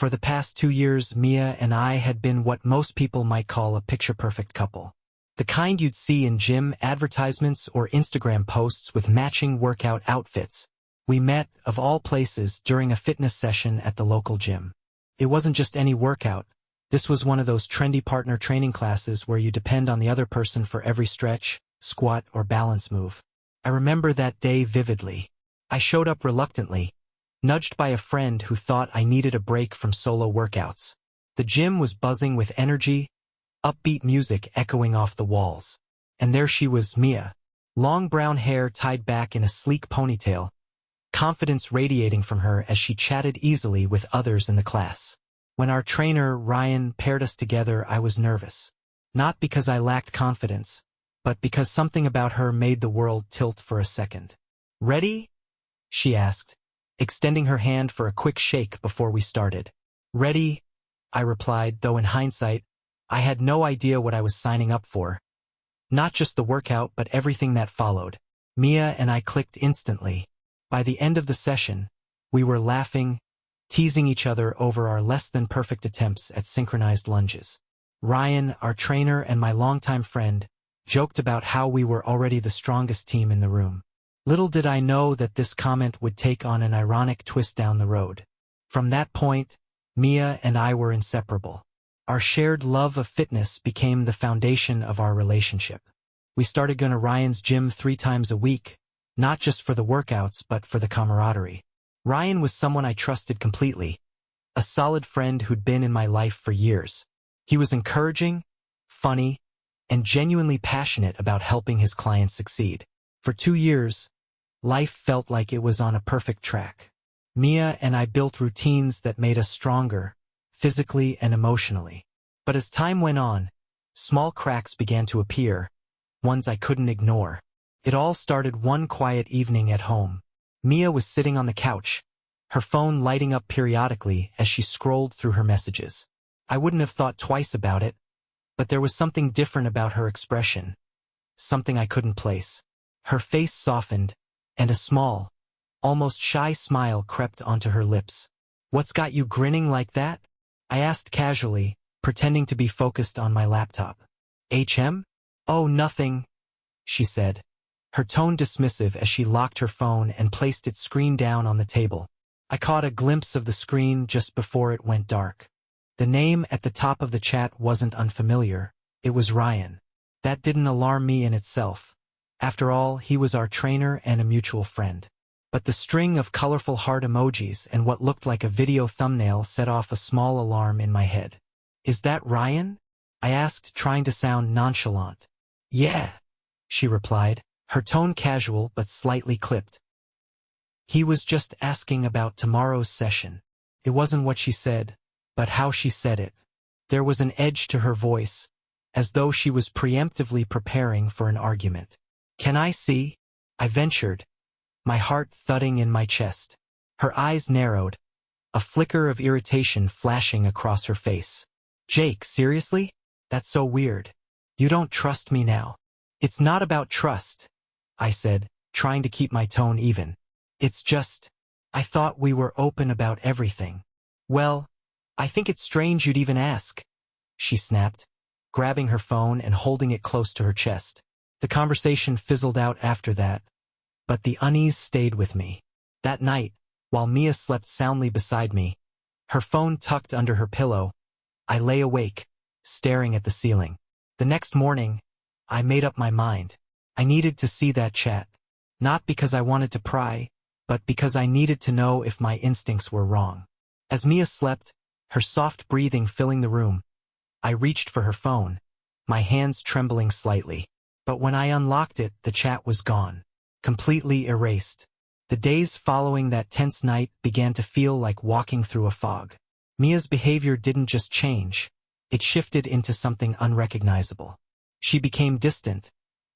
For the past 2 years, Mia and I had been what most people might call a picture-perfect couple. The kind you'd see in gym advertisements or Instagram posts with matching workout outfits. We met, of all places, during a fitness session at the local gym. It wasn't just any workout. This was one of those trendy partner training classes where you depend on the other person for every stretch, squat, or balance move. I remember that day vividly. I showed up reluctantly, nudged by a friend who thought I needed a break from solo workouts. The gym was buzzing with energy, upbeat music echoing off the walls. And there she was, Mia. Long brown hair tied back in a sleek ponytail, confidence radiating from her as she chatted easily with others in the class. When our trainer, Ryan, paired us together, I was nervous. Not because I lacked confidence, but because something about her made the world tilt for a second. "Ready?" she asked, extending her hand for a quick shake before we started. "Ready," I replied, though in hindsight, I had no idea what I was signing up for. Not just the workout, but everything that followed. Mia and I clicked instantly. By the end of the session, we were laughing, teasing each other over our less-than-perfect attempts at synchronized lunges. Ryan, our trainer and my longtime friend, joked about how we were already the strongest team in the room. Little did I know that this comment would take on an ironic twist down the road. From that point, Mia and I were inseparable. Our shared love of fitness became the foundation of our relationship. We started going to Ryan's gym 3 times a week, not just for the workouts but for the camaraderie. Ryan was someone I trusted completely, a solid friend who'd been in my life for years. He was encouraging, funny, and genuinely passionate about helping his clients succeed. For 2 years, life felt like it was on a perfect track. Mia and I built routines that made us stronger, physically and emotionally. But as time went on, small cracks began to appear, ones I couldn't ignore. It all started one quiet evening at home. Mia was sitting on the couch, her phone lighting up periodically as she scrolled through her messages. I wouldn't have thought twice about it, but there was something different about her expression, something I couldn't place. Her face softened, and a small, almost shy smile crept onto her lips. "What's got you grinning like that?" I asked casually, pretending to be focused on my laptop. "HM? Oh, nothing," she said, her tone dismissive as she locked her phone and placed its screen down on the table. I caught a glimpse of the screen just before it went dark. The name at the top of the chat wasn't unfamiliar. It was Ryan. That didn't alarm me in itself. After all, he was our trainer and a mutual friend. But the string of colorful heart emojis and what looked like a video thumbnail set off a small alarm in my head. "Is that Ryan?" I asked, trying to sound nonchalant. "Yeah," she replied, her tone casual but slightly clipped. "He was just asking about tomorrow's session." It wasn't what she said, but how she said it. There was an edge to her voice, as though she was preemptively preparing for an argument. "Can I see?" I ventured, my heart thudding in my chest. Her eyes narrowed, a flicker of irritation flashing across her face. "Jake, seriously? That's so weird. You don't trust me now." "It's not about trust," I said, trying to keep my tone even. "It's just, I thought we were open about everything." "Well, I think it's strange you'd even ask," she snapped, grabbing her phone and holding it close to her chest. The conversation fizzled out after that, but the unease stayed with me. That night, while Mia slept soundly beside me, her phone tucked under her pillow, I lay awake, staring at the ceiling. The next morning, I made up my mind. I needed to see that chat. Not because I wanted to pry, but because I needed to know if my instincts were wrong. As Mia slept, her soft breathing filling the room, I reached for her phone, my hands trembling slightly. But when I unlocked it, the chat was gone. Completely erased. The days following that tense night began to feel like walking through a fog. Mia's behavior didn't just change, it shifted into something unrecognizable. She became distant,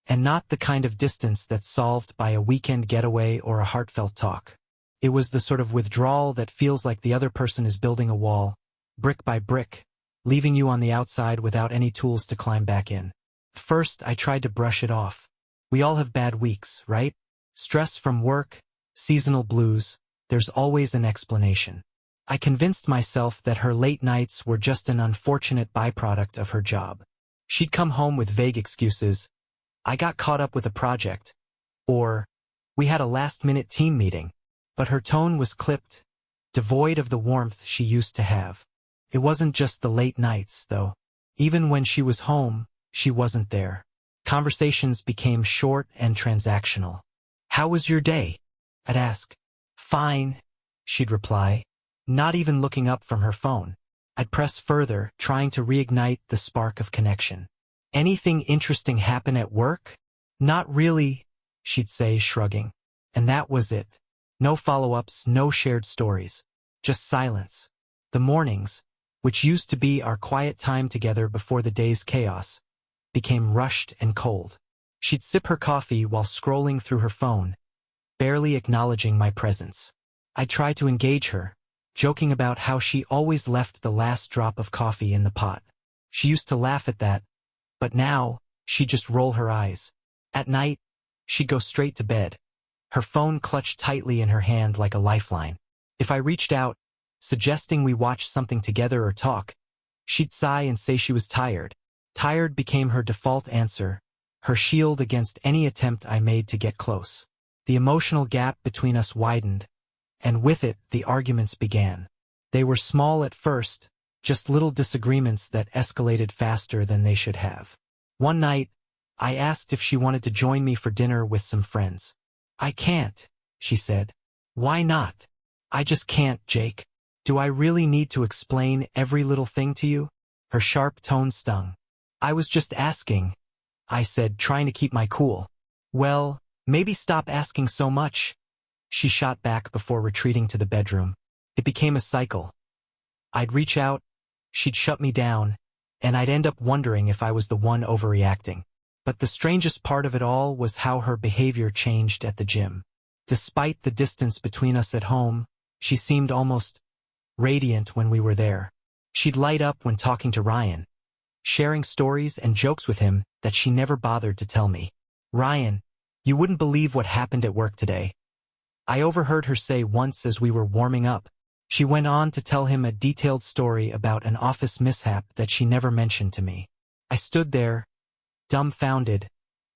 and not the kind of distance that's solved by a weekend getaway or a heartfelt talk. It was the sort of withdrawal that feels like the other person is building a wall, brick by brick, leaving you on the outside without any tools to climb back in. First, I tried to brush it off. We all have bad weeks, right? Stress from work, seasonal blues, there's always an explanation. I convinced myself that her late nights were just an unfortunate byproduct of her job. She'd come home with vague excuses. I got caught up with a project. Or, we had a last-minute team meeting. But her tone was clipped, devoid of the warmth she used to have. It wasn't just the late nights, though. Even when she was home, she wasn't there. Conversations became short and transactional. "How was your day?" I'd ask. "Fine," she'd reply, not even looking up from her phone. I'd press further, trying to reignite the spark of connection. "Anything interesting happen at work?" "Not really," she'd say, shrugging. And that was it. No follow-ups, no shared stories. Just silence. The mornings, which used to be our quiet time together before the day's chaos, became rushed and cold. She'd sip her coffee while scrolling through her phone, barely acknowledging my presence. I'd try to engage her, joking about how she always left the last drop of coffee in the pot. She used to laugh at that, but now, she'd just roll her eyes. At night, she'd go straight to bed, her phone clutched tightly in her hand like a lifeline. If I reached out, suggesting we watch something together or talk, she'd sigh and say she was tired. Tired became her default answer, her shield against any attempt I made to get close. The emotional gap between us widened, and with it, the arguments began. They were small at first, just little disagreements that escalated faster than they should have. One night, I asked if she wanted to join me for dinner with some friends. "I can't," she said. "Why not?" "I just can't, Jake. Do I really need to explain every little thing to you?" Her sharp tone stung. "I was just asking," I said, trying to keep my cool. "Well, maybe stop asking so much," she shot back before retreating to the bedroom. It became a cycle. I'd reach out, she'd shut me down, and I'd end up wondering if I was the one overreacting. But the strangest part of it all was how her behavior changed at the gym. Despite the distance between us at home, she seemed almost radiant when we were there. She'd light up when talking to Ryan, sharing stories and jokes with him that she never bothered to tell me. "Ryan, you wouldn't believe what happened at work today," I overheard her say once as we were warming up. She went on to tell him a detailed story about an office mishap that she never mentioned to me. I stood there, dumbfounded,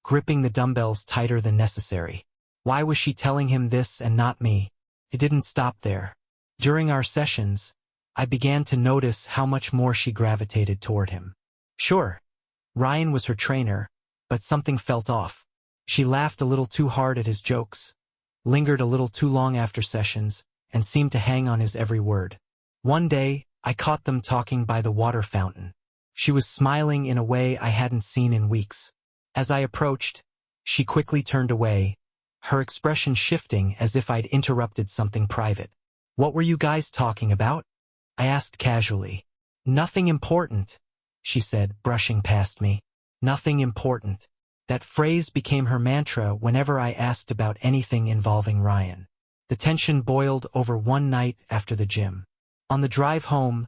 gripping the dumbbells tighter than necessary. Why was she telling him this and not me? It didn't stop there. During our sessions, I began to notice how much more she gravitated toward him. Sure, Ryan was her trainer, but something felt off. She laughed a little too hard at his jokes, lingered a little too long after sessions, and seemed to hang on his every word. One day, I caught them talking by the water fountain. She was smiling in a way I hadn't seen in weeks. As I approached, she quickly turned away, her expression shifting as if I'd interrupted something private. "What were you guys talking about?" I asked casually. "Nothing important," she said, brushing past me. "Nothing important." That phrase became her mantra whenever I asked about anything involving Ryan. The tension boiled over one night after the gym. On the drive home,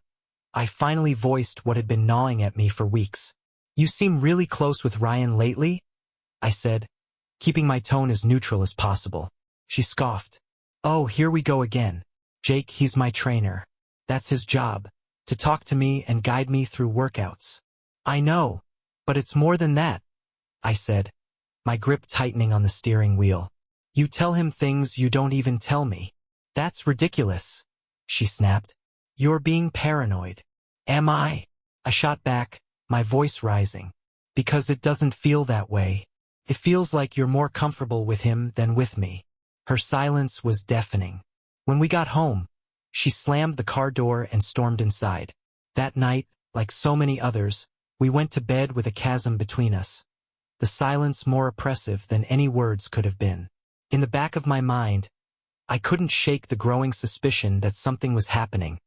I finally voiced what had been gnawing at me for weeks. "You seem really close with Ryan lately?" I said, keeping my tone as neutral as possible. She scoffed. "Oh, here we go again. Jake, he's my trainer. That's his job, to talk to me and guide me through workouts." "I know, but it's more than that," I said, my grip tightening on the steering wheel. "You tell him things you don't even tell me." "That's ridiculous," she snapped. "You're being paranoid." "Am I?" I shot back, my voice rising. "Because it doesn't feel that way. It feels like you're more comfortable with him than with me." Her silence was deafening. When we got home, she slammed the car door and stormed inside. That night, like so many others, we went to bed with a chasm between us, the silence more oppressive than any words could have been. In the back of my mind, I couldn't shake the growing suspicion that something was happening,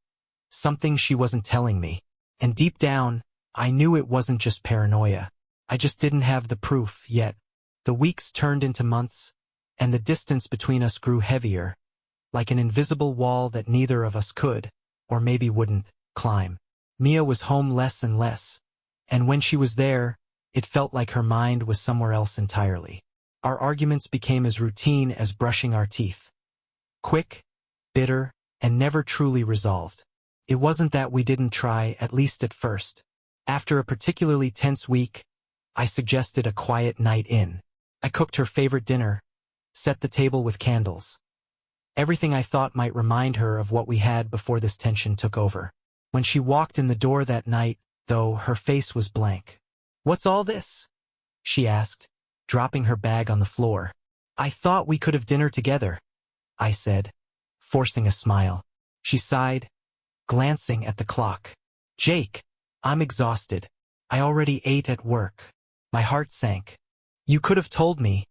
something she wasn't telling me. And deep down, I knew it wasn't just paranoia. I just didn't have the proof yet. The weeks turned into months, and the distance between us grew heavier, like an invisible wall that neither of us could, or maybe wouldn't, climb. Mia was home less and less, and when she was there, it felt like her mind was somewhere else entirely. Our arguments became as routine as brushing our teeth. Quick, bitter, and never truly resolved. It wasn't that we didn't try, at least at first. After a particularly tense week, I suggested a quiet night in. I cooked her favorite dinner, set the table with candles. Everything I thought might remind her of what we had before this tension took over. When she walked in the door that night, though, her face was blank. "What's all this?" she asked, dropping her bag on the floor. "I thought we could have dinner together," I said, forcing a smile. She sighed, glancing at the clock. "Jake, I'm exhausted. I already ate at work." My heart sank. "You could have told me,"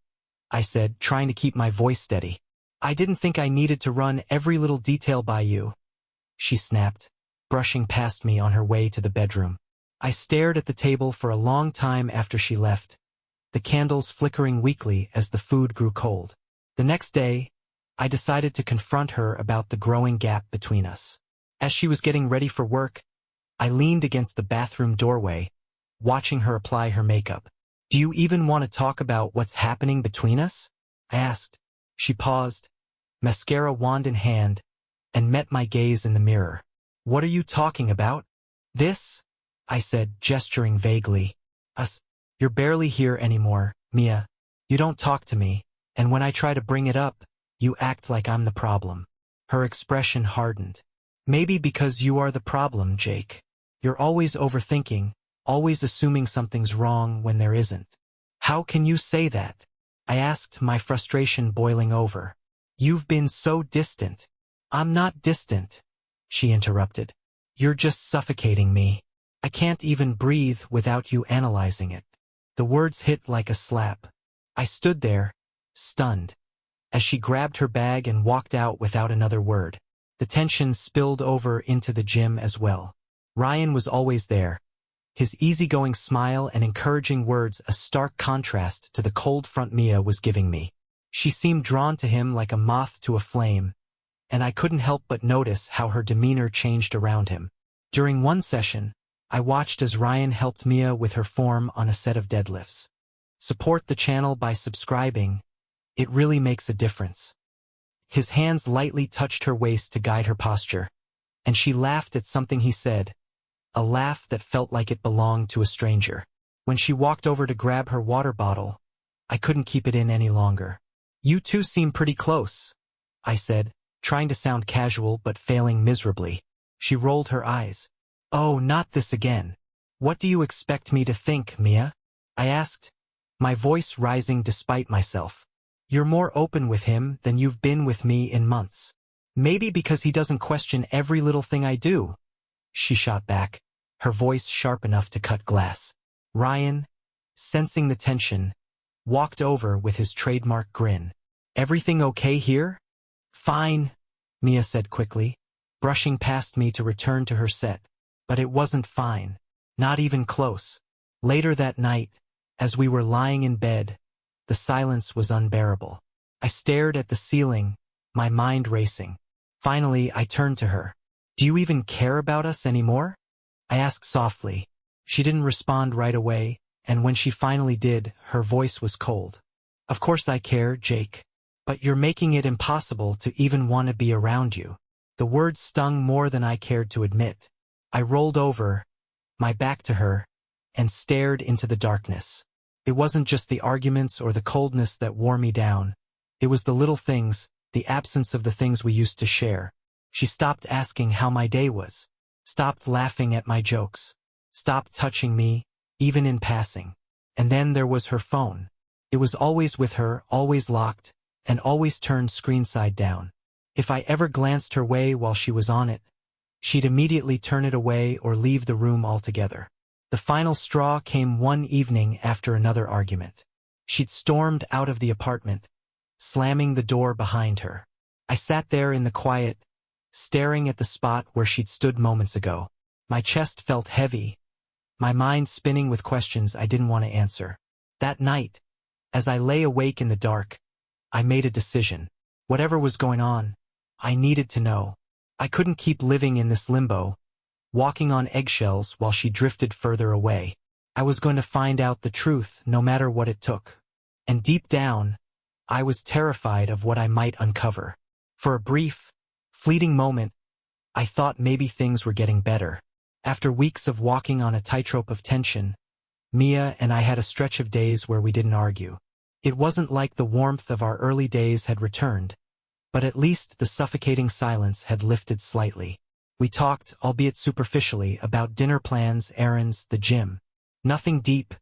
I said, trying to keep my voice steady. "I didn't think I needed to run every little detail by you," she snapped, brushing past me on her way to the bedroom. I stared at the table for a long time after she left, the candles flickering weakly as the food grew cold. The next day, I decided to confront her about the growing gap between us. As she was getting ready for work, I leaned against the bathroom doorway, watching her apply her makeup. "Do you even want to talk about what's happening between us?" I asked. She paused, mascara wand in hand, and met my gaze in the mirror. "What are you talking about?" "This," I said, gesturing vaguely. "Us. You're barely here anymore, Mia. You don't talk to me, and when I try to bring it up, you act like I'm the problem." Her expression hardened. "Maybe because you are the problem, Jake. You're always overthinking, always assuming something's wrong when there isn't." "How can you say that?" I asked, my frustration boiling over. "You've been so distant." "I'm not distant," she interrupted. "You're just suffocating me. I can't even breathe without you analyzing it." The words hit like a slap. I stood there, stunned, as she grabbed her bag and walked out without another word. The tension spilled over into the gym as well. Ryan was always there, his easygoing smile and encouraging words a stark contrast to the cold front Mia was giving me. She seemed drawn to him like a moth to a flame, and I couldn't help but notice how her demeanor changed around him. During one session, I watched as Ryan helped Mia with her form on a set of deadlifts. Support the channel by subscribing. It really makes a difference. His hands lightly touched her waist to guide her posture, and she laughed at something he said, a laugh that felt like it belonged to a stranger. When she walked over to grab her water bottle, I couldn't keep it in any longer. "You two seem pretty close," I said, trying to sound casual but failing miserably. She rolled her eyes. "Oh, not this again. What do you expect me to think, Mia?" I asked, my voice rising despite myself. "You're more open with him than you've been with me in months." "Maybe because he doesn't question every little thing I do," she shot back, her voice sharp enough to cut glass. Ryan, sensing the tension, walked over with his trademark grin. "Everything okay here?" "Fine," Mia said quickly, brushing past me to return to her set. But it wasn't fine. Not even close. Later that night, as we were lying in bed, the silence was unbearable. I stared at the ceiling, my mind racing. Finally, I turned to her. "Do you even care about us anymore?" I asked softly. She didn't respond right away, and when she finally did, her voice was cold. "Of course I care, Jake. But you're making it impossible to even want to be around you." The words stung more than I cared to admit. I rolled over, my back to her, and stared into the darkness. It wasn't just the arguments or the coldness that wore me down. It was the little things, the absence of the things we used to share. She stopped asking how my day was, stopped laughing at my jokes, stopped touching me, even in passing. And then there was her phone. It was always with her, always locked, and always turned screen side down. If I ever glanced her way while she was on it, she'd immediately turn it away or leave the room altogether. The final straw came one evening after another argument. She'd stormed out of the apartment, slamming the door behind her. I sat there in the quiet, staring at the spot where she'd stood moments ago. My chest felt heavy, my mind spinning with questions I didn't want to answer. That night, as I lay awake in the dark, I made a decision. Whatever was going on, I needed to know. I couldn't keep living in this limbo, walking on eggshells while she drifted further away. I was going to find out the truth no matter what it took. And deep down, I was terrified of what I might uncover. For a brief, fleeting moment, I thought maybe things were getting better. After weeks of walking on a tightrope of tension, Mia and I had a stretch of days where we didn't argue. It wasn't like the warmth of our early days had returned, but at least the suffocating silence had lifted slightly. We talked, albeit superficially, about dinner plans, errands, the gym. Nothing deep,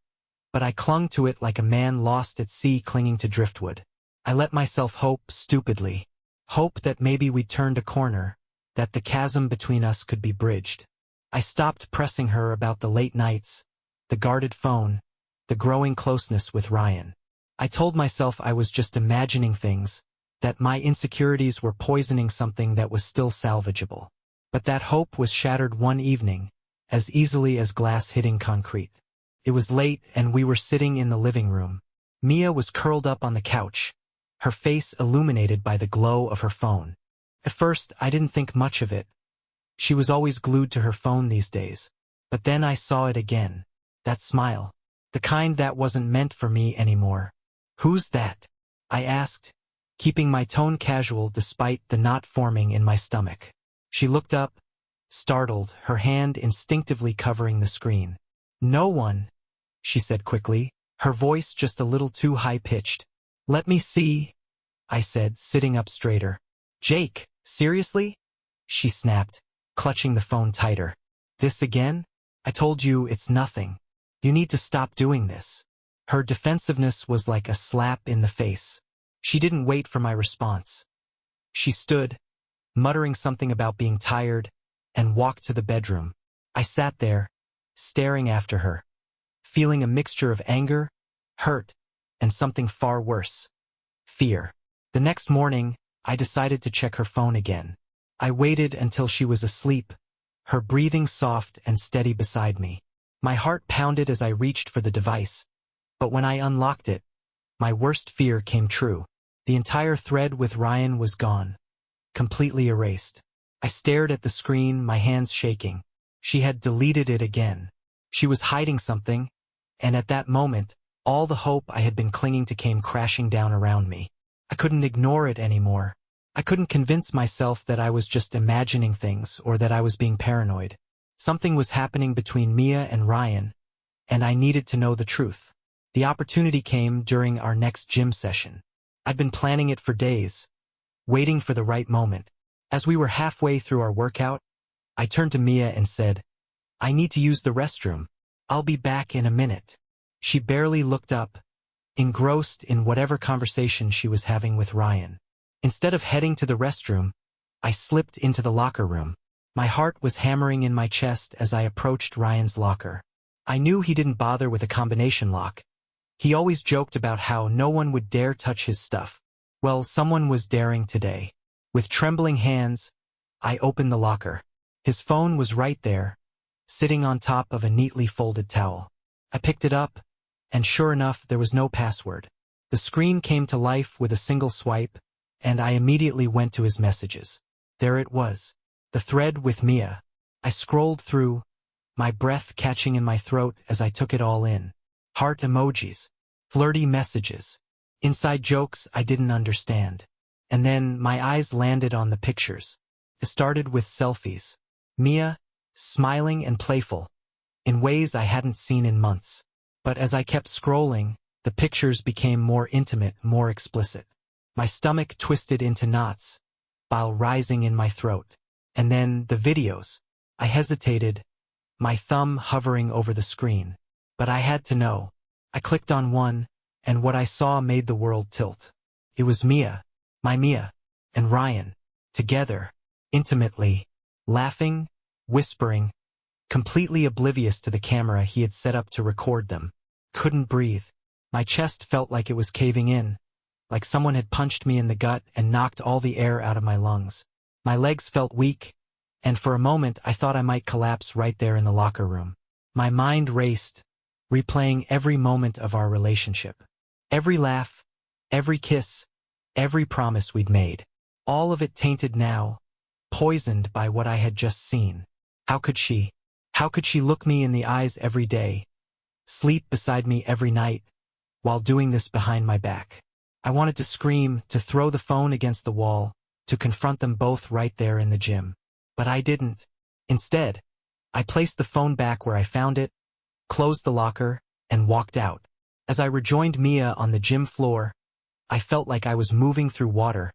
but I clung to it like a man lost at sea clinging to driftwood. I let myself hope, stupidly. Hope that maybe we'd turned a corner, that the chasm between us could be bridged. I stopped pressing her about the late nights, the guarded phone, the growing closeness with Ryan. I told myself I was just imagining things, that my insecurities were poisoning something that was still salvageable. But that hope was shattered one evening, as easily as glass hitting concrete. It was late and we were sitting in the living room. Mia was curled up on the couch, her face illuminated by the glow of her phone. At first, I didn't think much of it. She was always glued to her phone these days. But then I saw it again. That smile. The kind that wasn't meant for me anymore. "Who's that?" I asked, keeping my tone casual despite the knot forming in my stomach. She looked up, startled, her hand instinctively covering the screen. "No one," she said quickly, her voice just a little too high-pitched. "Let me see," I said, sitting up straighter. "Jake, seriously?" she snapped, clutching the phone tighter. "This again? I told you it's nothing. You need to stop doing this." Her defensiveness was like a slap in the face. She didn't wait for my response. She stood, muttering something about being tired, and walked to the bedroom. I sat there, staring after her, feeling a mixture of anger, hurt, and something far worse. Fear. The next morning, I decided to check her phone again. I waited until she was asleep, her breathing soft and steady beside me. My heart pounded as I reached for the device, but when I unlocked it, my worst fear came true. The entire thread with Ryan was gone, completely erased. I stared at the screen, my hands shaking. She had deleted it again. She was hiding something, and at that moment, all the hope I had been clinging to came crashing down around me. I couldn't ignore it anymore. I couldn't convince myself that I was just imagining things or that I was being paranoid. Something was happening between Mia and Ryan, and I needed to know the truth. The opportunity came during our next gym session. I'd been planning it for days, waiting for the right moment. As we were halfway through our workout, I turned to Mia and said, "I need to use the restroom. I'll be back in a minute." She barely looked up, engrossed in whatever conversation she was having with Ryan. Instead of heading to the restroom, I slipped into the locker room. My heart was hammering in my chest as I approached Ryan's locker. I knew he didn't bother with a combination lock. He always joked about how no one would dare touch his stuff. Well, someone was daring today. With trembling hands, I opened the locker. His phone was right there, sitting on top of a neatly folded towel. I picked it up, and sure enough, there was no password. The screen came to life with a single swipe, and I immediately went to his messages. There it was, the thread with Mia. I scrolled through, my breath catching in my throat as I took it all in. Heart emojis, flirty messages, inside jokes I didn't understand. And then my eyes landed on the pictures. It started with selfies. Mia, smiling and playful, in ways I hadn't seen in months. But as I kept scrolling, the pictures became more intimate, more explicit. My stomach twisted into knots, bile rising in my throat. And then the videos. I hesitated, my thumb hovering over the screen. But I had to know. I clicked on one, and what I saw made the world tilt. It was Mia, my Mia, and Ryan, together, intimately, laughing, whispering, completely oblivious to the camera he had set up to record them. Couldn't breathe. My chest felt like it was caving in, like someone had punched me in the gut and knocked all the air out of my lungs. My legs felt weak, and for a moment I thought I might collapse right there in the locker room. My mind raced, replaying every moment of our relationship. Every laugh, every kiss, every promise we'd made. All of it tainted now, poisoned by what I had just seen. How could she look me in the eyes every day, sleep beside me every night, while doing this behind my back? I wanted to scream, to throw the phone against the wall, to confront them both right there in the gym. But I didn't. Instead, I placed the phone back where I found it, closed the locker, and walked out. As I rejoined Mia on the gym floor, I felt like I was moving through water,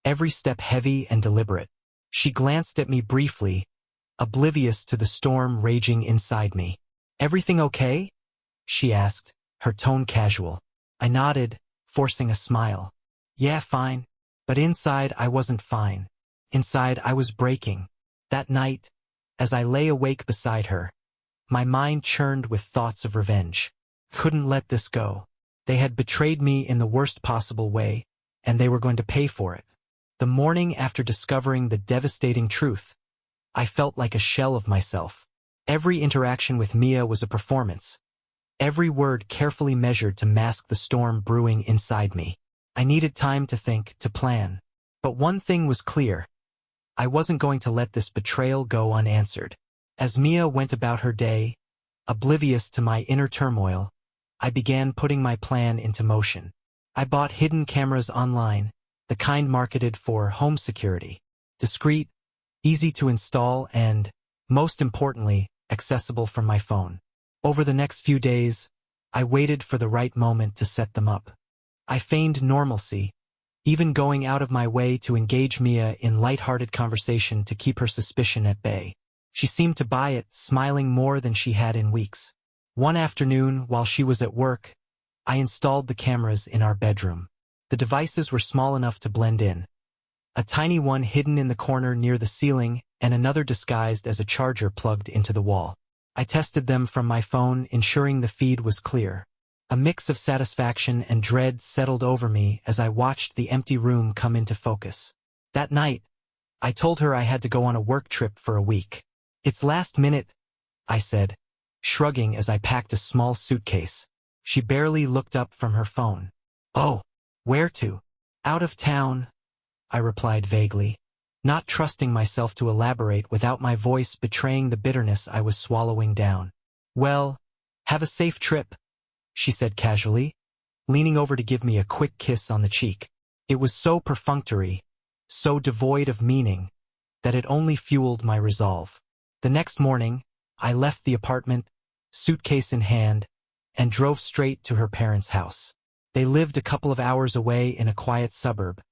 every step heavy and deliberate. She glanced at me briefly, oblivious to the storm raging inside me. "Everything okay?" she asked, her tone casual. I nodded, forcing a smile. "Yeah, fine." But inside I wasn't fine. Inside I was breaking. That night, as I lay awake beside her, my mind churned with thoughts of revenge. Couldn't let this go. They had betrayed me in the worst possible way, and they were going to pay for it. The morning after discovering the devastating truth, I felt like a shell of myself. Every interaction with Mia was a performance. Every word carefully measured to mask the storm brewing inside me. I needed time to think, to plan. But one thing was clear. I wasn't going to let this betrayal go unanswered. As Mia went about her day, oblivious to my inner turmoil, I began putting my plan into motion. I bought hidden cameras online, the kind marketed for home security. Discreet, easy to install, and, most importantly, accessible from my phone. Over the next few days, I waited for the right moment to set them up. I feigned normalcy, even going out of my way to engage Mia in light-hearted conversation to keep her suspicion at bay. She seemed to buy it, smiling more than she had in weeks. One afternoon, while she was at work, I installed the cameras in our bedroom. The devices were small enough to blend in. A tiny one hidden in the corner near the ceiling, and another disguised as a charger plugged into the wall. I tested them from my phone, ensuring the feed was clear. A mix of satisfaction and dread settled over me as I watched the empty room come into focus. That night, I told her I had to go on a work trip for a week. "It's last minute," I said, shrugging as I packed a small suitcase. She barely looked up from her phone. "Oh, where to?" "Out of town," I replied vaguely, not trusting myself to elaborate without my voice betraying the bitterness I was swallowing down. "Well, have a safe trip," she said casually, leaning over to give me a quick kiss on the cheek. It was so perfunctory, so devoid of meaning, that it only fueled my resolve. The next morning, I left the apartment, suitcase in hand, and drove straight to her parents' house. They lived a couple of hours away in a quiet suburb,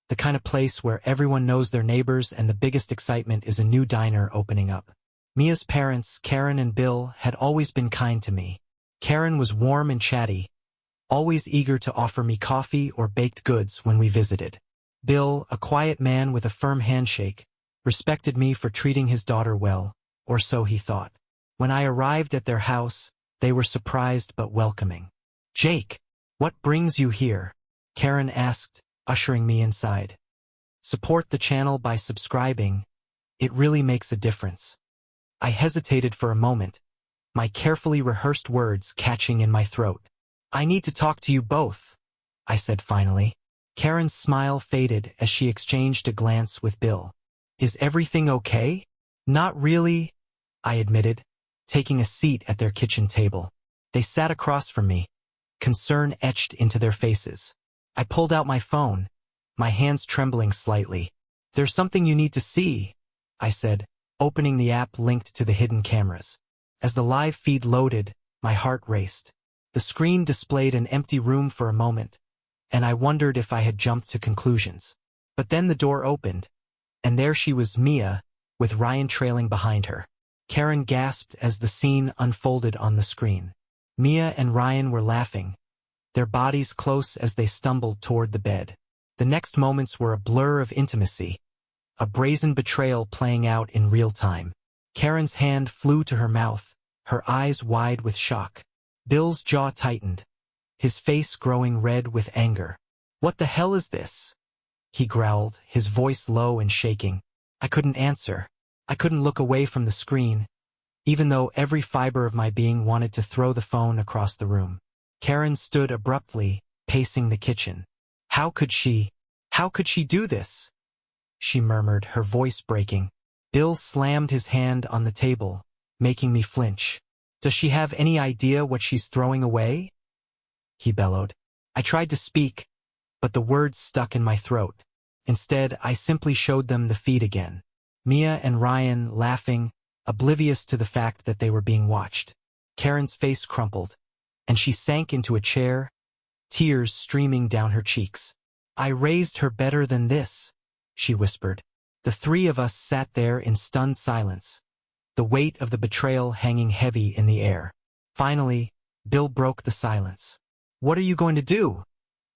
the kind of place where everyone knows their neighbors and the biggest excitement is a new diner opening up. Mia's parents, Karen and Bill, had always been kind to me. Karen was warm and chatty, always eager to offer me coffee or baked goods when we visited. Bill, a quiet man with a firm handshake, respected me for treating his daughter well, or so he thought. When I arrived at their house, they were surprised but welcoming. "Jake, what brings you here?" Karen asked, ushering me inside. "Support the channel by subscribing. It really makes a difference." I hesitated for a moment, my carefully rehearsed words catching in my throat. "I need to talk to you both," I said finally. Karen's smile faded as she exchanged a glance with Bill. "Is everything okay?" "Not really," I admitted, taking a seat at their kitchen table. They sat across from me, concern etched into their faces. I pulled out my phone, my hands trembling slightly. "There's something you need to see," I said, opening the app linked to the hidden cameras. As the live feed loaded, my heart raced. The screen displayed an empty room for a moment, and I wondered if I had jumped to conclusions. But then the door opened, and there she was, Mia, with Ryan trailing behind her. Karen gasped as the scene unfolded on the screen. Mia and Ryan were laughing, their bodies close as they stumbled toward the bed. The next moments were a blur of intimacy, a brazen betrayal playing out in real time. Karen's hand flew to her mouth, her eyes wide with shock. Bill's jaw tightened, his face growing red with anger. "What the hell is this?" he growled, his voice low and shaking. I couldn't answer. I couldn't look away from the screen, even though every fiber of my being wanted to throw the phone across the room. Karen stood abruptly, pacing the kitchen. How could she do this?" she murmured, her voice breaking. Bill slammed his hand on the table, making me flinch. "Does she have any idea what she's throwing away?" he bellowed. I tried to speak, but the words stuck in my throat. Instead, I simply showed them the feed again. Mia and Ryan laughing, oblivious to the fact that they were being watched. Karen's face crumpled, and she sank into a chair, tears streaming down her cheeks. "I raised her better than this," she whispered. The three of us sat there in stunned silence, the weight of the betrayal hanging heavy in the air. Finally, Bill broke the silence. "What are you going to do?"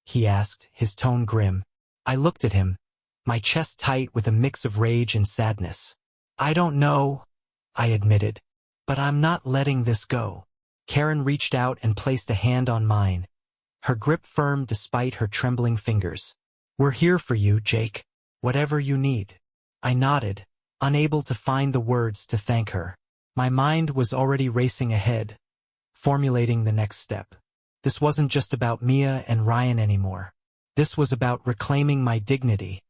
he asked, his tone grim. I looked at him, my chest tight with a mix of rage and sadness. "I don't know," I admitted, "but I'm not letting this go." Karen reached out and placed a hand on mine, her grip firm despite her trembling fingers. "We're here for you, Jake. Whatever you need." I nodded, unable to find the words to thank her. My mind was already racing ahead, formulating the next step. This wasn't just about Mia and Ryan anymore. This was about reclaiming my dignity,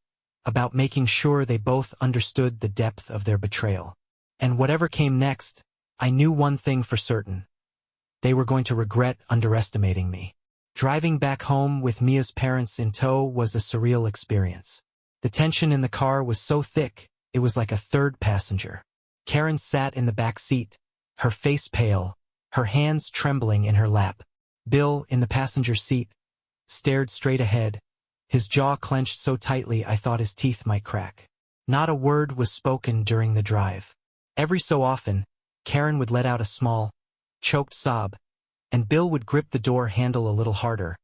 about making sure they both understood the depth of their betrayal. And whatever came next, I knew one thing for certain. They were going to regret underestimating me. Driving back home with Mia's parents in tow was a surreal experience. The tension in the car was so thick, it was like a third passenger. Karen sat in the back seat, her face pale, her hands trembling in her lap. Bill, in the passenger seat, stared straight ahead, his jaw clenched so tightly I thought his teeth might crack. Not a word was spoken during the drive. Every so often, Karen would let out a small, choked sob, and Bill would grip the door handle a little harder.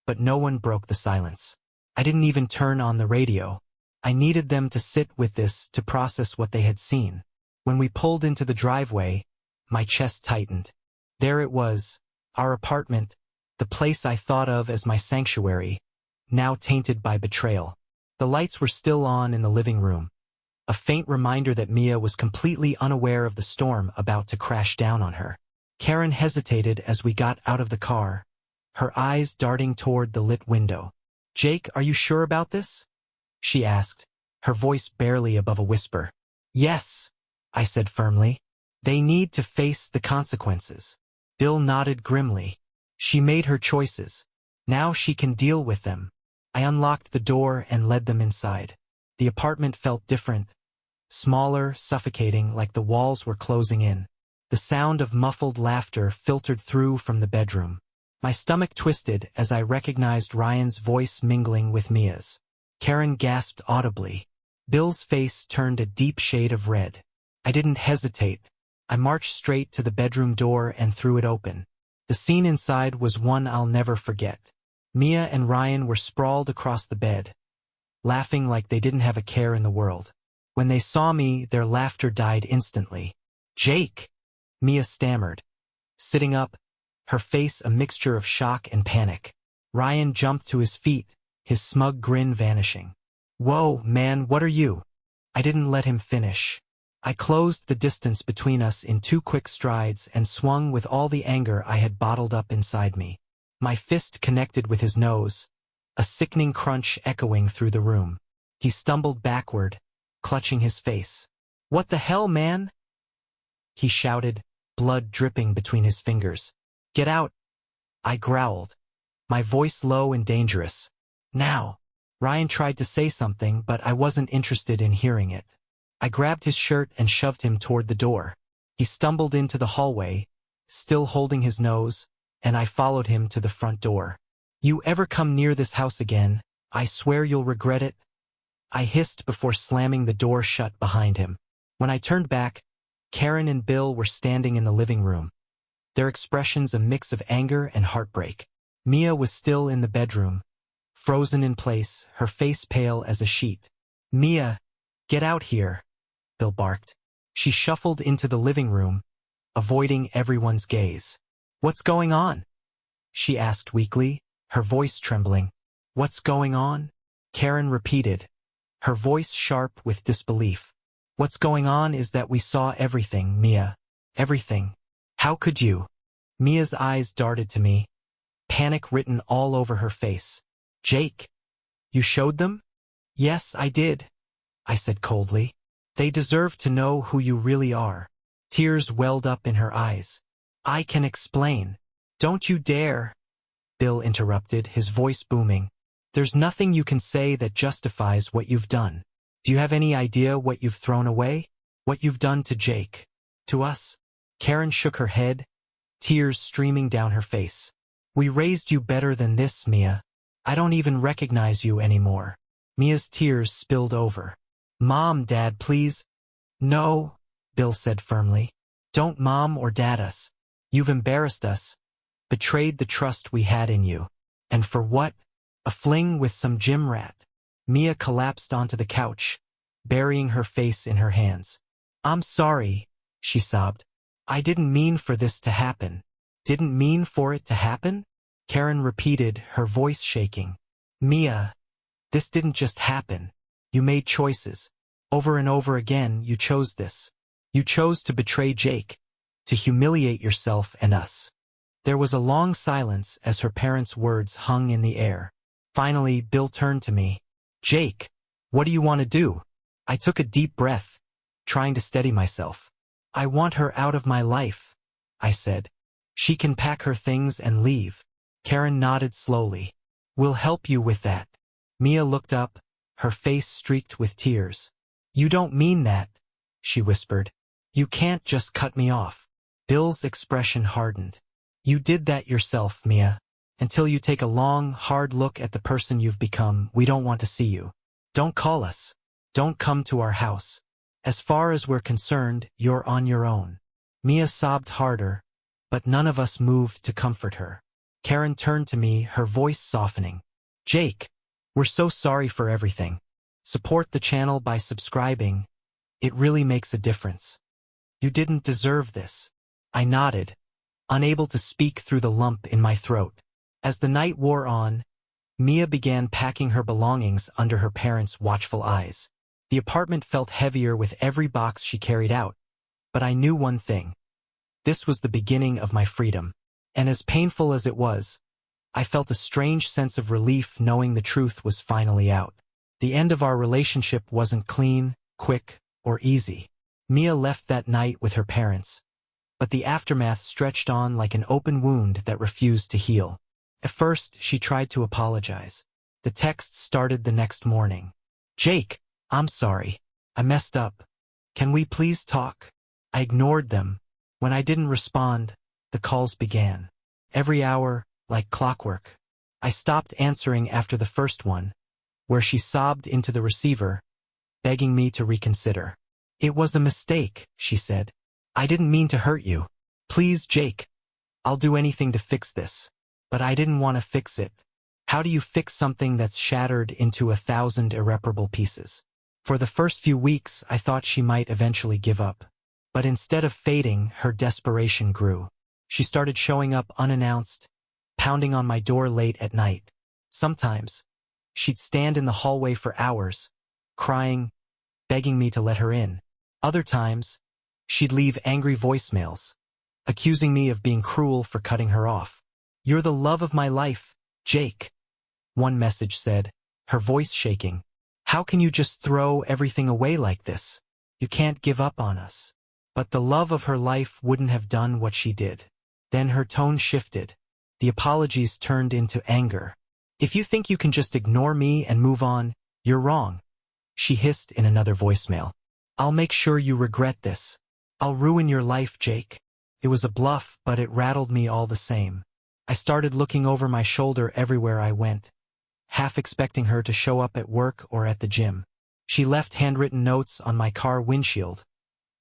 But no one broke the silence. I didn't even turn on the radio. I needed them to sit with this to process what they had seen. When we pulled into the driveway, my chest tightened. There it was, our apartment, the place I thought of as my sanctuary, now tainted by betrayal. The lights were still on in the living room, a faint reminder that Mia was completely unaware of the storm about to crash down on her. Karen hesitated as we got out of the car, her eyes darting toward the lit window. "Jake, are you sure about this?" she asked, her voice barely above a whisper. "Yes," I said firmly. "They need to face the consequences." Bill nodded grimly. "She made her choices. Now she can deal with them." I unlocked the door and led them inside. The apartment felt different, smaller, suffocating, like the walls were closing in. The sound of muffled laughter filtered through from the bedroom. My stomach twisted as I recognized Ryan's voice mingling with Mia's. Karen gasped audibly. Bill's face turned a deep shade of red. I didn't hesitate. I marched straight to the bedroom door and threw it open. The scene inside was one I'll never forget. Mia and Ryan were sprawled across the bed, laughing like they didn't have a care in the world. When they saw me, their laughter died instantly. "Jake!" Mia stammered, sitting up, her face a mixture of shock and panic. Ryan jumped to his feet, his smug grin vanishing. "Whoa, man, what are you?" I didn't let him finish. I closed the distance between us in 2 quick strides and swung with all the anger I had bottled up inside me. My fist connected with his nose, a sickening crunch echoing through the room. He stumbled backward, clutching his face. "What the hell, man?" he shouted, blood dripping between his fingers. "Get out!" I growled, my voice low and dangerous. "Now!" Ryan tried to say something, but I wasn't interested in hearing it. I grabbed his shirt and shoved him toward the door. He stumbled into the hallway, still holding his nose, and I followed him to the front door. "You ever come near this house again, I swear you'll regret it," I hissed before slamming the door shut behind him. When I turned back, Karen and Bill were standing in the living room, their expressions a mix of anger and heartbreak. Mia was still in the bedroom, frozen in place, her face pale as a sheet. "Mia, get out here," Bill barked. She shuffled into the living room, avoiding everyone's gaze. "What's going on?" she asked weakly, her voice trembling. "What's going on?" Karen repeated, her voice sharp with disbelief. "What's going on is that we saw everything, Mia. Everything. How could you?" Mia's eyes darted to me, panic written all over her face. "Jake, you showed them?" "Yes, I did," I said coldly. "They deserve to know who you really are." Tears welled up in her eyes. "I can explain." "Don't you dare," Bill interrupted, his voice booming. There's nothing you can say that justifies what you've done. Do you have any idea what you've thrown away? What you've done to Jake? To us? Karen shook her head, tears streaming down her face. We raised you better than this, Mia. I don't even recognize you anymore. Mia's tears spilled over. Mom, Dad, please. No, Bill said firmly. Don't mom or dad us. You've embarrassed us, betrayed the trust we had in you. And for what? A fling with some gym rat. Mia collapsed onto the couch, burying her face in her hands. I'm sorry, she sobbed. I didn't mean for this to happen. Didn't mean for it to happen? Karen repeated, her voice shaking. Mia, this didn't just happen. You made choices. Over and over again, you chose this. You chose to betray Jake, to humiliate yourself and us. There was a long silence as her parents' words hung in the air. Finally, Bill turned to me. Jake, what do you want to do? I took a deep breath, trying to steady myself. I want her out of my life, I said. She can pack her things and leave. Karen nodded slowly. We'll help you with that. Mia looked up, her face streaked with tears. You don't mean that, she whispered. You can't just cut me off. Bill's expression hardened. You did that yourself, Mia. Until you take a long, hard look at the person you've become, we don't want to see you. Don't call us. Don't come to our house. As far as we're concerned, you're on your own. Mia sobbed harder, but none of us moved to comfort her. Karen turned to me, her voice softening. Jake, we're so sorry for everything. Support the channel by subscribing. It really makes a difference. You didn't deserve this. I nodded, unable to speak through the lump in my throat. As the night wore on, Mia began packing her belongings under her parents' watchful eyes. The apartment felt heavier with every box she carried out, but I knew one thing. This was the beginning of my freedom. And as painful as it was, I felt a strange sense of relief knowing the truth was finally out. The end of our relationship wasn't clean, quick, or easy. Mia left that night with her parents, but the aftermath stretched on like an open wound that refused to heal. At first, she tried to apologize. The texts started the next morning. Jake, I'm sorry. I messed up. Can we please talk? I ignored them. When I didn't respond, the calls began. Every hour, like clockwork. I stopped answering after the first one, where she sobbed into the receiver, begging me to reconsider. It was a mistake, she said. I didn't mean to hurt you. Please, Jake. I'll do anything to fix this. But I didn't want to fix it. How do you fix something that's shattered into 1,000 irreparable pieces? For the first few weeks, I thought she might eventually give up. But instead of fading, her desperation grew. She started showing up unannounced, pounding on my door late at night. Sometimes, she'd stand in the hallway for hours, crying, begging me to let her in. Other times, she'd leave angry voicemails, accusing me of being cruel for cutting her off. You're the love of my life, Jake, one message said, her voice shaking. How can you just throw everything away like this? You can't give up on us. But the love of her life wouldn't have done what she did. Then her tone shifted. The apologies turned into anger. If you think you can just ignore me and move on, you're wrong, she hissed in another voicemail. I'll make sure you regret this. I'll ruin your life, Jake. It was a bluff, but it rattled me all the same. I started looking over my shoulder everywhere I went, half expecting her to show up at work or at the gym. She left handwritten notes on my car windshield,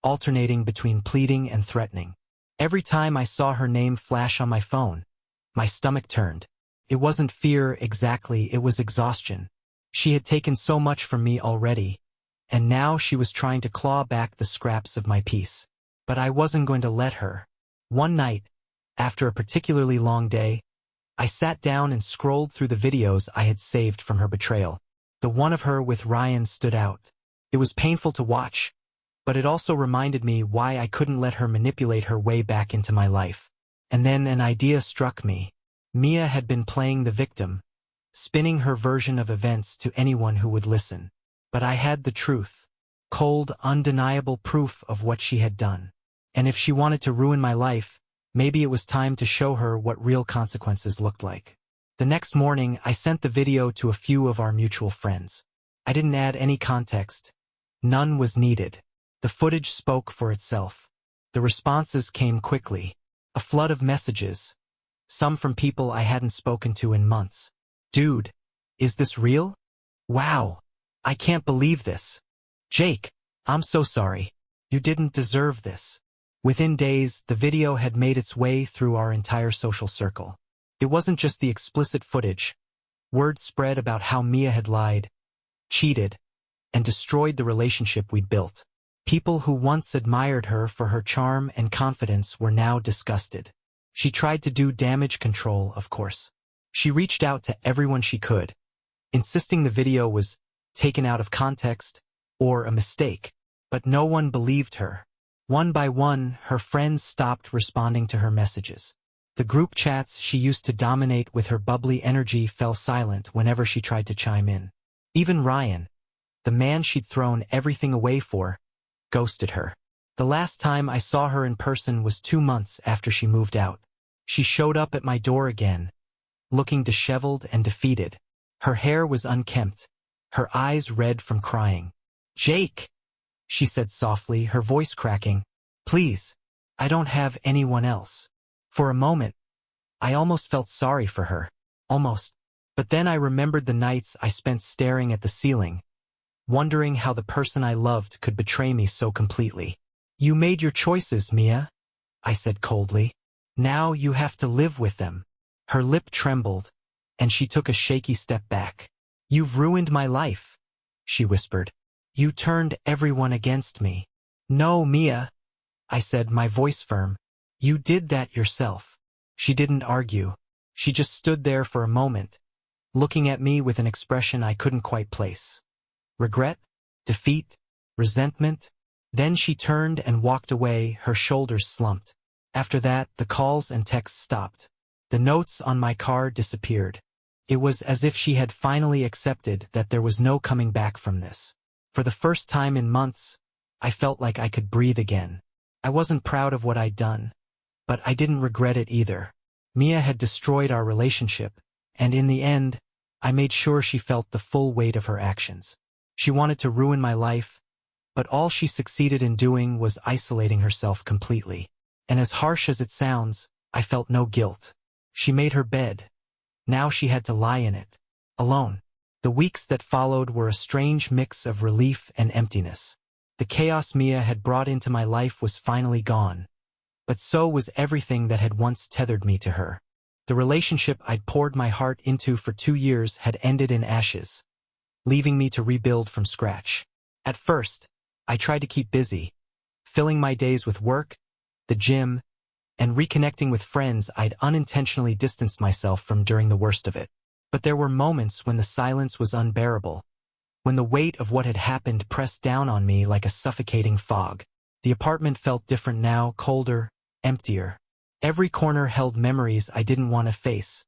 alternating between pleading and threatening. Every time I saw her name flash on my phone, my stomach turned. It wasn't fear exactly, it was exhaustion. She had taken so much from me already, and now she was trying to claw back the scraps of my peace. But I wasn't going to let her. One night, after a particularly long day, I sat down and scrolled through the videos I had saved from her betrayal. The one of her with Ryan stood out. It was painful to watch, but it also reminded me why I couldn't let her manipulate her way back into my life. And then an idea struck me. Mia had been playing the victim, spinning her version of events to anyone who would listen. But I had the truth, cold, undeniable proof of what she had done. And if she wanted to ruin my life, maybe it was time to show her what real consequences looked like. The next morning, I sent the video to a few of our mutual friends. I didn't add any context. None was needed. The footage spoke for itself. The responses came quickly. A flood of messages. Some from people I hadn't spoken to in months. Dude, is this real? Wow. I can't believe this. Jake, I'm so sorry. You didn't deserve this. Within days, the video had made its way through our entire social circle. It wasn't just the explicit footage. Word spread about how Mia had lied, cheated, and destroyed the relationship we'd built. People who once admired her for her charm and confidence were now disgusted. She tried to do damage control, of course. She reached out to everyone she could, insisting the video was taken out of context or a mistake, but no one believed her. One by one, her friends stopped responding to her messages. The group chats she used to dominate with her bubbly energy fell silent whenever she tried to chime in. Even Ryan, the man she'd thrown everything away for, ghosted her. The last time I saw her in person was 2 months after she moved out. She showed up at my door again, looking disheveled and defeated. Her hair was unkempt, her eyes red from crying. "Jake," she said softly, her voice cracking. "Please, I don't have anyone else." For a moment, I almost felt sorry for her. Almost. But then I remembered the nights I spent staring at the ceiling, wondering how the person I loved could betray me so completely. "You made your choices, Mia," I said coldly. "Now you have to live with them." Her lip trembled, and she took a shaky step back. "You've ruined my life," she whispered. "You turned everyone against me." "No, Mia," I said, my voice firm. "You did that yourself." She didn't argue. She just stood there for a moment, looking at me with an expression I couldn't quite place. Regret? Defeat? Resentment? Then she turned and walked away, her shoulders slumped. After that, the calls and texts stopped. The notes on my card disappeared. It was as if she had finally accepted that there was no coming back from this. For the first time in months, I felt like I could breathe again. I wasn't proud of what I'd done, but I didn't regret it either. Mia had destroyed our relationship, and in the end, I made sure she felt the full weight of her actions. She wanted to ruin my life, but all she succeeded in doing was isolating herself completely. And as harsh as it sounds, I felt no guilt. She made her bed. Now she had to lie in it, alone. The weeks that followed were a strange mix of relief and emptiness. The chaos Mia had brought into my life was finally gone. But so was everything that had once tethered me to her. The relationship I'd poured my heart into for 2 years had ended in ashes, leaving me to rebuild from scratch. At first, I tried to keep busy, filling my days with work, the gym, and reconnecting with friends I'd unintentionally distanced myself from during the worst of it. But there were moments when the silence was unbearable, when the weight of what had happened pressed down on me like a suffocating fog. The apartment felt different now, colder, emptier. Every corner held memories I didn't want to face,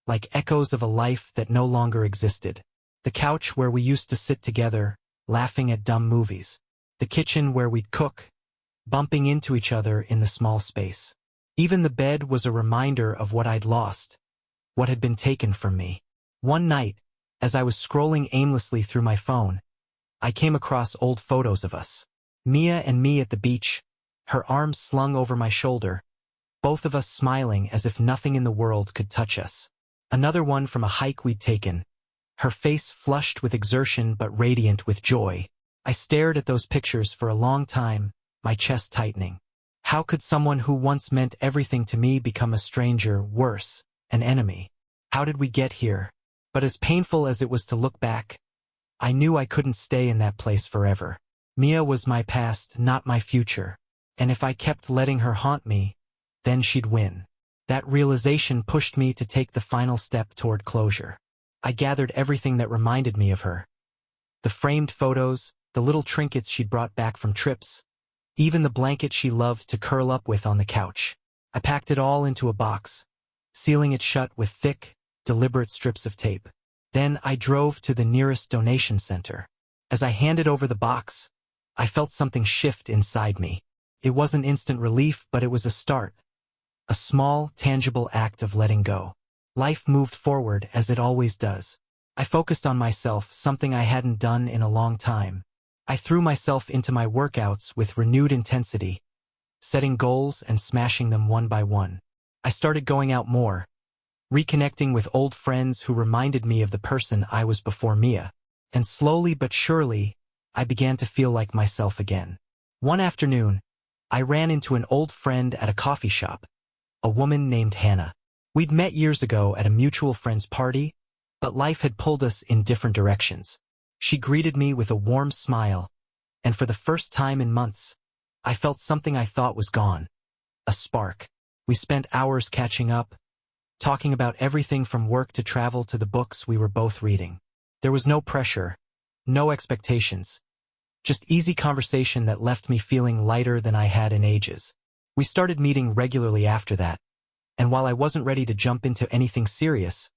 like echoes of a life that no longer existed. The couch where we used to sit together, laughing at dumb movies. The kitchen where we'd cook, bumping into each other in the small space. Even the bed was a reminder of what I'd lost, what had been taken from me. One night, as I was scrolling aimlessly through my phone, I came across old photos of us. Mia and me at the beach, her arms slung over my shoulder, both of us smiling as if nothing in the world could touch us. Another one from a hike we'd taken, her face flushed with exertion but radiant with joy. I stared at those pictures for a long time, my chest tightening. How could someone who once meant everything to me become a stranger, worse, an enemy? How did we get here? But as painful as it was to look back, I knew I couldn't stay in that place forever. Mia was my past, not my future. And if I kept letting her haunt me, then she'd win. That realization pushed me to take the final step toward closure. I gathered everything that reminded me of her. The framed photos, the little trinkets she'd brought back from trips, even the blanket she loved to curl up with on the couch. I packed it all into a box, sealing it shut with thick, deliberate strips of tape. Then I drove to the nearest donation center. As I handed over the box, I felt something shift inside me. It wasn't instant relief, but it was a start. A small, tangible act of letting go. Life moved forward as it always does. I focused on myself, something I hadn't done in a long time. I threw myself into my workouts with renewed intensity, setting goals and smashing them one by one. I started going out more, reconnecting with old friends who reminded me of the person I was before Mia. And slowly but surely, I began to feel like myself again. One afternoon, I ran into an old friend at a coffee shop, a woman named Hannah. We'd met years ago at a mutual friend's party, but life had pulled us in different directions. She greeted me with a warm smile, and for the first time in months, I felt something I thought was gone. A spark. We spent hours catching up, talking about everything from work to travel to the books we were both reading. There was no pressure, no expectations, just easy conversation that left me feeling lighter than I had in ages. We started meeting regularly after that, and while I wasn't ready to jump into anything serious,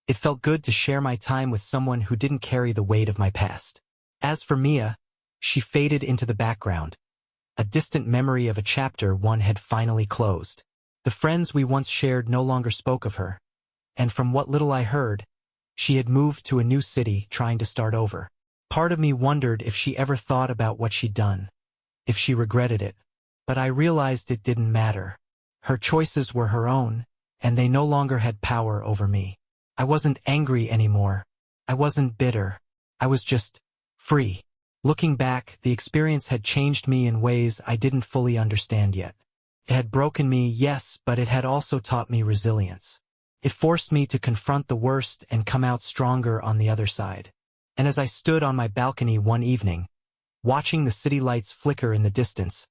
it felt good to share my time with someone who didn't carry the weight of my past. As for Mia, she faded into the background, a distant memory of a chapter one had finally closed. The friends we once shared no longer spoke of her, and from what little I heard, she had moved to a new city trying to start over. Part of me wondered if she ever thought about what she'd done, if she regretted it, but I realized it didn't matter. Her choices were her own, and they no longer had power over me. I wasn't angry anymore. I wasn't bitter. I was just free. Looking back, the experience had changed me in ways I didn't fully understand yet. It had broken me, yes, but it had also taught me resilience. It forced me to confront the worst and come out stronger on the other side. And as I stood on my balcony one evening, watching the city lights flicker in the distance,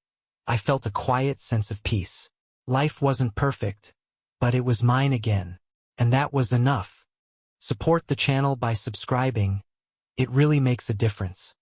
I felt a quiet sense of peace. Life wasn't perfect, but it was mine again, and that was enough. Support the channel by subscribing. It really makes a difference.